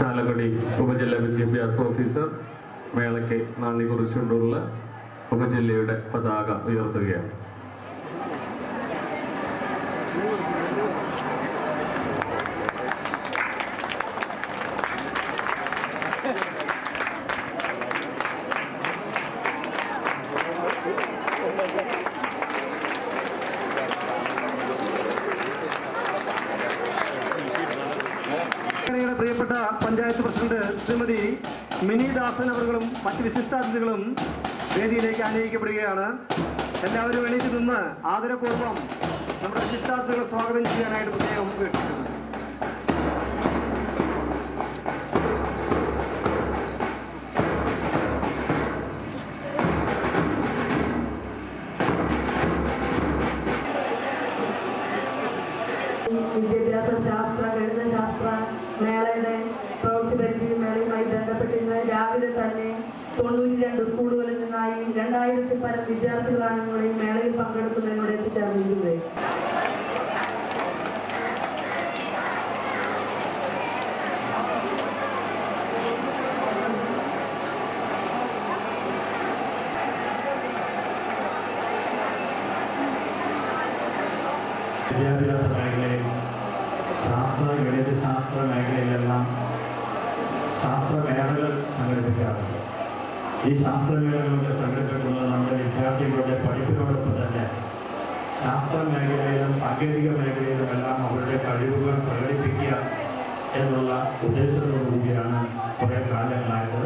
ചാലക്കുടി ഉപജില്ലാ വിദ്യാഭ്യാസ ഓഫീസർ മേളയ്ക്ക് നന്ദി കുറിച്ചുകൊണ്ടുള്ള ഉപജില്ലയുടെ പതാക ഉയർത്തുകയാണ്. പ്രിയപ്പെട്ട പഞ്ചായത്ത് പ്രസിഡന്റ് ശ്രീമതി മിനി ദാസൻ അവர்களுം മറ്റ് വിശിഷ്ടാതിഥികളും വേദിയിലേക്ക് ആനയിക്കപ്പെടുകയാണ്. എല്ലാവരും എണീറ്റ് നിന്ന് ആദരപൂർവ്വം നമ്മുടെ വിശിഷ്ടാതിഥികളെ സ്വാഗതം ചെയ്യാനായിട്ട് പ്രത്യേകം കേട്ടിട്ടുണ്ട്. വിദ്യാഭ്യാസ ശാസ്ത്ര ഗണിതശാസ്ത്ര മേളയുടെ പ്രവൃത്തി പരിചയ മേളയുമായി ബന്ധപ്പെട്ടിരുന്ന രാവിലെ തന്നെ 92 സ്കൂളുകളിൽ നിന്നായി 2000-ൽ പരം വിദ്യാർത്ഥികളാണ് നമ്മുടെ ഈ മേളയിൽ പങ്കെടുക്കുന്നതിനോട് എത്തിച്ചേർന്നിരിക്കുന്നത്. വിദ്യാഭ്യാസ മേഖലയിൽ ശാസ്ത്ര ഗണിതശാസ്ത്ര മേഖലയിലെല്ലാം ശാസ്ത്രമേളകൾ സംഘടിപ്പിക്കാറുണ്ട്. ഈ ശാസ്ത്രമേളകളൊക്കെ സംഘടിപ്പിക്കുന്നത് നമ്മുടെ വിദ്യാർത്ഥികളുടെ പഠിപ്പിനോടൊപ്പം തന്നെ ശാസ്ത്ര മേഖലയിലും സാങ്കേതിക മേഖലയിലുമെല്ലാം അവരുടെ കഴിവുകൾ പ്രകടിപ്പിക്കുക എന്നുള്ള ഉദ്ദേശത്തോടുകൂടിയാണ് കുറേ കാലങ്ങളായിട്ട്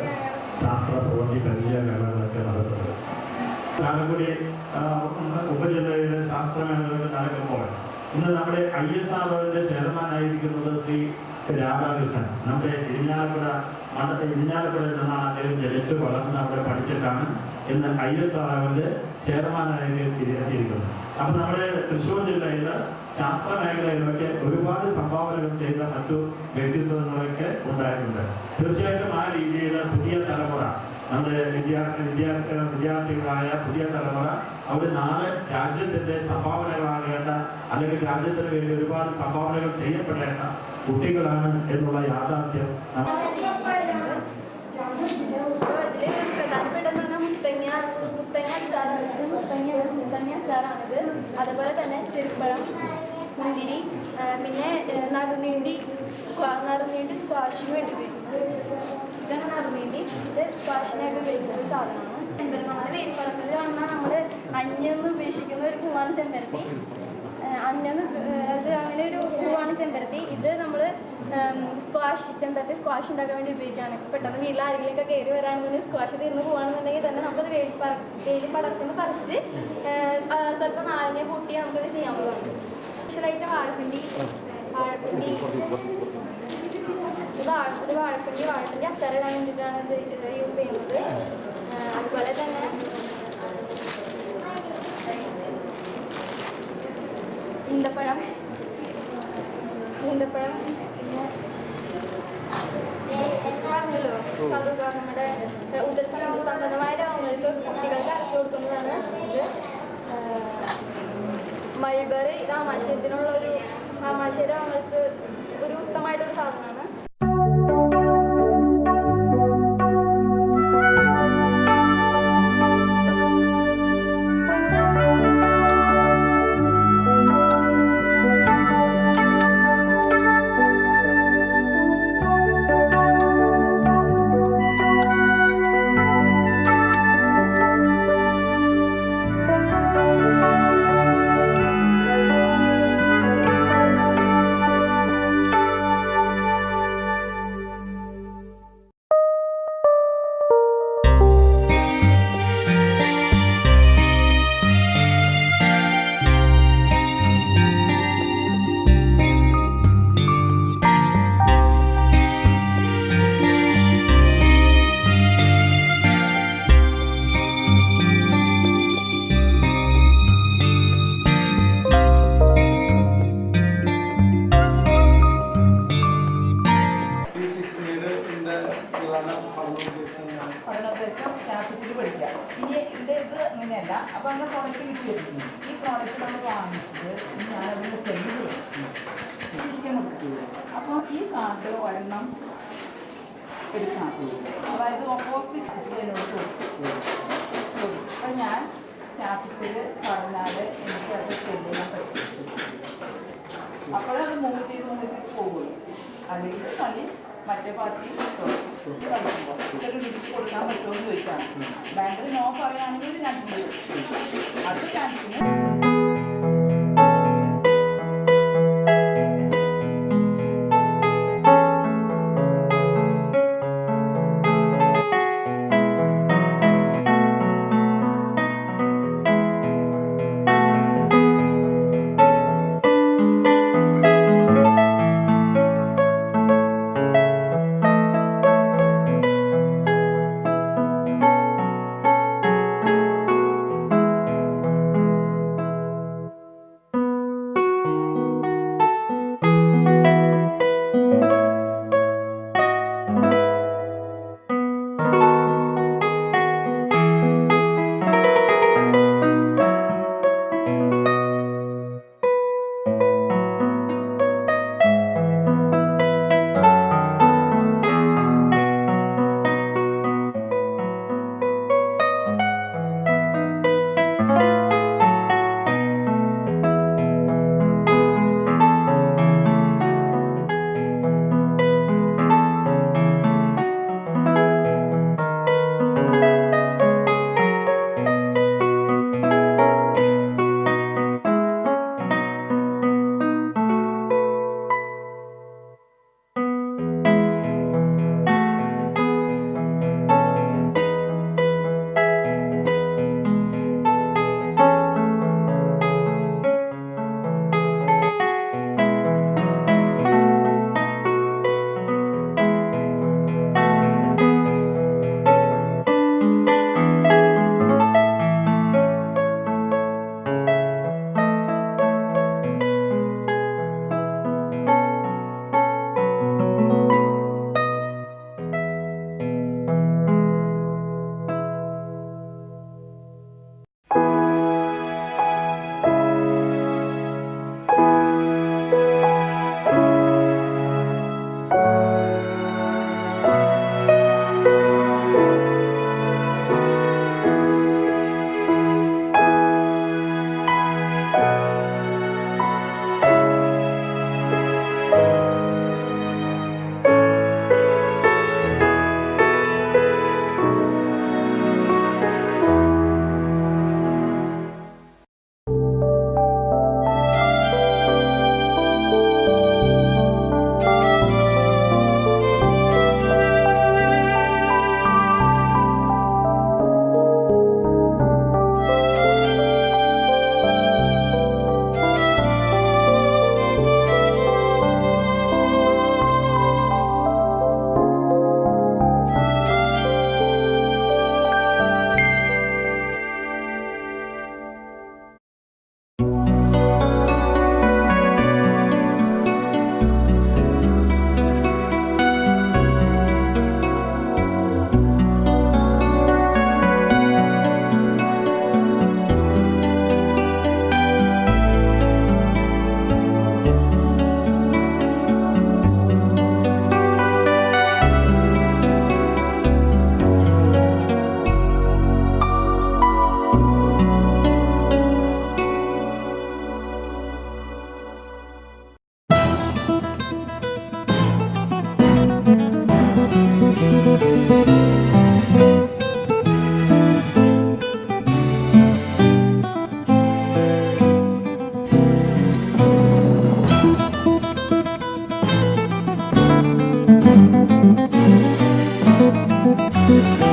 ശാസ്ത്ര പ്രവൃത്തി പരിചയ മേളകളൊക്കെ നടത്തുന്നത്. ചാലക്കുടി ഉപജില്ലയിലെ ശാസ്ത്രമേളകൾ നടക്കുമ്പോൾ ഇന്ന് നമ്മുടെ ISROയുടെ ചെയർമാനായിരിക്കുന്നത് ശ്രീ രാധാകൃഷ്ണൻ. നമ്മുടെ ഇരിഞ്ഞാലക്കുടയിൽ നിന്നാണ് അദ്ദേഹം ജനിച്ച് വളർന്ന് അവിടെ പഠിച്ചിട്ടാണ് ഇന്ന് ISROയുടെ ചെയർമാനായി എത്തിയിരിക്കുന്നത്. അപ്പൊ നമ്മുടെ തൃശ്ശൂർ ജില്ലയിൽ ശാസ്ത്ര മേഖലയിലൊക്കെ ഒരുപാട് സംഭാവനകൾ ചെയ്ത മറ്റു വ്യക്തിത്വങ്ങളൊക്കെ ഉണ്ടായിട്ടുണ്ട്. തീർച്ചയായിട്ടും ആ രീതിയിൽ പുതിയ തലമുറ നമ്മുടെ വിദ്യാർത്ഥികളായ പുതിയ തലമുറ അവർ നാളെ രാജ്യത്തിന്റെ സംഭാവനകളാകേണ്ട അല്ലെങ്കിൽ രാജ്യത്തിന് വേണ്ടി ഒരുപാട് സംഭാവനകൾ ചെയ്യപ്പെടേണ്ട കുട്ടികളാണ് എന്നുള്ള യാഥാർത്ഥ്യം അച്ചാറാണിത്. അതുപോലെ തന്നെ ചെറുപ്പഴം, മുന്തിരി, പിന്നെ നറുനീണ്ടി സ്ക്വാഷിന് വേണ്ടി ഉപയോഗിക്കുന്നത്. ഇതാണ് നറുനീണ്ടി. ഇത് സ്ക്വാഷിനായിട്ട് ഉപയോഗിക്കുന്ന ഒരു സാധനമാണ്. ചെമ്പരത്തി വേലിപ്പറമ്പിൽ കാണുന്ന നമ്മൾ അഞ്ഞൊന്ന് ഉപേക്ഷിക്കുന്ന ഒരു പൂവാണ് ചെമ്പരത്തി. അത് അങ്ങനെ ഒരു പൂവാണ് ചെമ്പരത്തി. ഇത് നമ്മൾ സ്ക്വാഷ് ഉണ്ടാക്കാൻ വേണ്ടി ഉപയോഗിക്കുകയാണ്. പെട്ടെന്ന് വീട്ടിൽ ആരെങ്കിലുമൊക്കെ കയറി വരാനെങ്കിൽ സ്ക്വാഷ് തീർന്ന് പോവാണെന്നുണ്ടെങ്കിൽ തന്നെ നമുക്കത് വേലി പടർത്തുന്ന പറിച്ച് സ്വല്പം നാരങ്ങ കൂട്ടി നമുക്കത് ചെയ്യാവുന്നതാണ്. സ്പെഷ്യലായിട്ട് വാഴപ്പിണ്ടി അച്ചാറിടാൻ വേണ്ടിയിട്ടാണ് ഇത് യൂസ് ചെയ്യുന്നത്. അതുപോലെ തന്നെ ഈന്തപ്പഴം പറഞ്ഞല്ലോ, നമ്മുടെ ഉദരസംബന്ധമായ രോഗങ്ങൾക്ക് കുട്ടികൾക്ക് അരച്ചു കൊടുക്കുന്നതാണ് ഇത്. മൾബറി ഇത് ആമാശയ രോഗങ്ങൾക്ക് ഒരു ഉത്തമമായിട്ടൊരു സാധനമാണ്. പഠനോദ്ദേശം ക്യാപിറ്റൽ പഠിക്കുക. ഇനി ഇത് അങ്ങനെയല്ല. അപ്പോൾ അങ്ങനെ പ്രോഡക്റ്റ് കിട്ടിയിരുന്നു. ഈ പ്രോഡക്റ്റ് നമ്മൾ വാങ്ങിച്ചത് ഞാനതിൻ്റെ സെല്ല് കൊടുക്കും. അപ്പോൾ ഈ കാർഡ് ഒരെണ്ണം എടുക്കണം. അതായത് ഓപ്പോസിറ്റ് എന്നോട് ചോദിച്ചു. അപ്പം ഞാൻ ക്യാപിറ്റൽ പറഞ്ഞാൽ എനിക്കത് ചെയ്യാൻ പറ്റും. അപ്പോഴത് മൂവ് ചെയ്ത് പോകുള്ളൂ. അല്ലെങ്കിൽ കളി മറ്റേ പാർട്ടി കളിക്കുമ്പോൾ ഇതൊരു ലിമിറ്റ് കൊടുക്കാൻ പറ്റുമോ എന്ന് ചോദിച്ചാണ്. ബാങ്കർ നോ പറയുകയാണെങ്കിൽ ഞാൻ അടുത്ത ചാൻസിന് Thank you.